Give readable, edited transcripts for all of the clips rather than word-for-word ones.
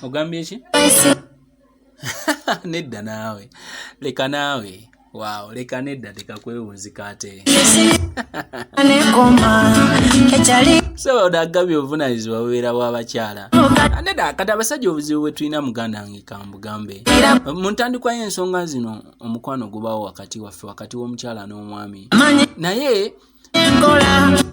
ogambye ki nedda naawe leka naawe wow leka nedda tekakwewunzika ate so odagabye obuvunanyizibwa bubeera bw'abakyala nedda kati abasajja obuzibu bwe tulina muganda wange kambugambe mu ntandikwa y'ensonga zino omukwano gubawo wakati waffe wakati w'omukyala n'omwami naye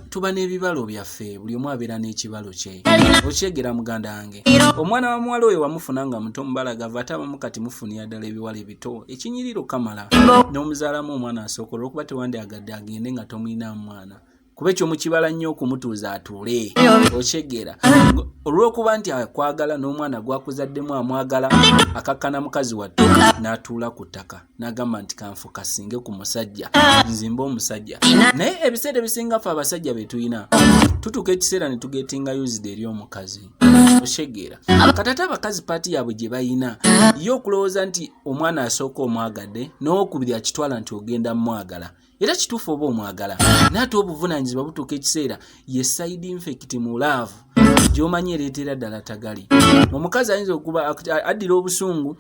tuba n'ebibalo byaffe buli omu abeera n'ekibalo kye okyegera muganda wange omwana wa muwala oyo wamufuna nga muto mubalagavu ate abamu kati mufunira ddala ebiwala ebito ekinyiriro kamala n'omuzaalamu omwana asooka olwokuba tewandyagadde agende nga tomwinamu mwana kuba ekyo mukibala nnyo okumutuuza atuule okyegera olw'okuba nti akwagala n'omwana gwakuzaddemu amwagala akakkana mukazi wattu n'atuula ku ttaka n'agamba nti kanfuka singe ku musajja nzimba omusajja naye ebiseera ebisinga ffe abasajja be tulina tutuuka ekiseera ne tugetinga used eri omukazi okyegera kati ate abakazi paati yaabwe gye bayina ye okulowooza nti omwana asooka omwagadde n'owokubiri akitwala nti ogenda mumwagala era kituufu oba omwagala naate obuvunanyizibwa butuuka ekiseera ye side infect mu laavu gy'omanyi ereetera ddala tagali omukazi ayinza okuba addira obusungu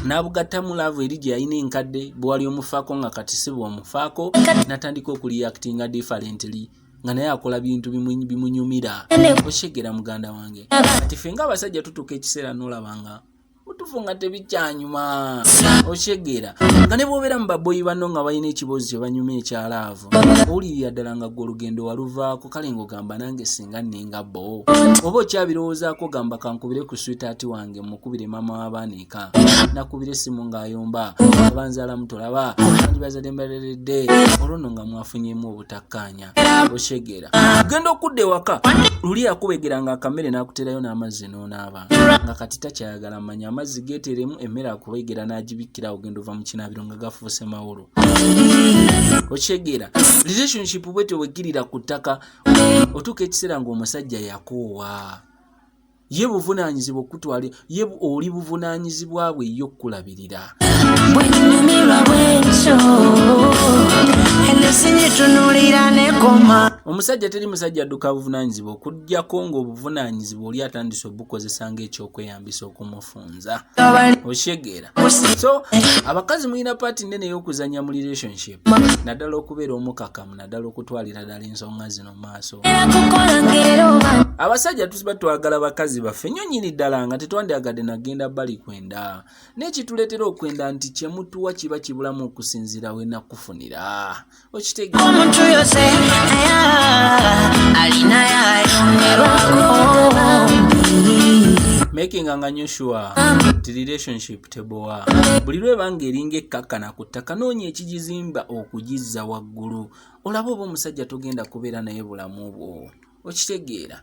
n'abugatta mu laavu eri gye yalina enkadde bwewali omufaako nga kati si bw'omufaako n'atandika okureactinga differently nga naye akola bintu bimunyumira okyegera muganda wange kati ffe ng'abasajja tutuuka ekiseera n'olabanga mutufu nga tebikyanyuma okyegera nga ne bw'obeera mu baboyi banno nga balina ekibozi kye banyuma ekyalaavu owulirira ddala nga gwe olugendo waluvaako kale ng'ogamba nange singa nninga bo oba okyabirowoozaako gamba kankubire ku switaati wange mukubire maama w'abaana eka nakubire essimu ng'ayomba abanzaala mutolaba andibazadde mbaleredde olwo nno nga mwafunyemu obutakkaanya okyegera genda okudda ewaka luli yakubegera nga akamere n'akuterayo n'amazzi n'onaaba nga kati takyayagala manya amazzi geeteremu emmere akubegera n'agibikkira ogenda ova mu kinaabiro nga gafuuse mawolo okyegera relationship bwetyo bwegirira ku ttaka otuuka ekiseera ng'omusajja yakoowa ye buvunaanyizibwa okutwala ye oli buvunaanyizibwa bwe ye okkulabirira bwenyumirwa bwekyo enesinyitunuulira nekoma omusajja teri musajja adduka buvunaanyizibwa okuggyako ng'obuvunaanyizibwa oli atandise obukozesa ng'ekyokweyambisa okumufunza okyegera so abakazi mulina paati nnene ey'okuzannya mu relationship naddala okubeera omukakamu naddala okutwalira ddala ensonga zino mu maaso abasajja tusiba twagala bakazi baffe nnyo nnyini ddala nga tetwandyagadde nagenda bali kwenda n'ekituleetera okwenda nti kyemutuwa kiba kibulamu okusinziira we nakufunira okitegeera omuntu yose alina yayongerwako making nga sure ti relationship tebowa buli lwebanga eringa ekkakkana ku ttaka noonya ekigizimba okugizza waggulu olaba oba omusajja togenda kubeera naye bulamu bwo okitegeera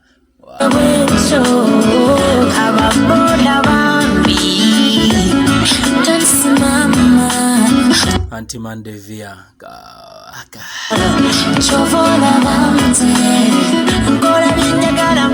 ababoda bambi tansimama Anti Mandevia chovola bamte ancora vinagara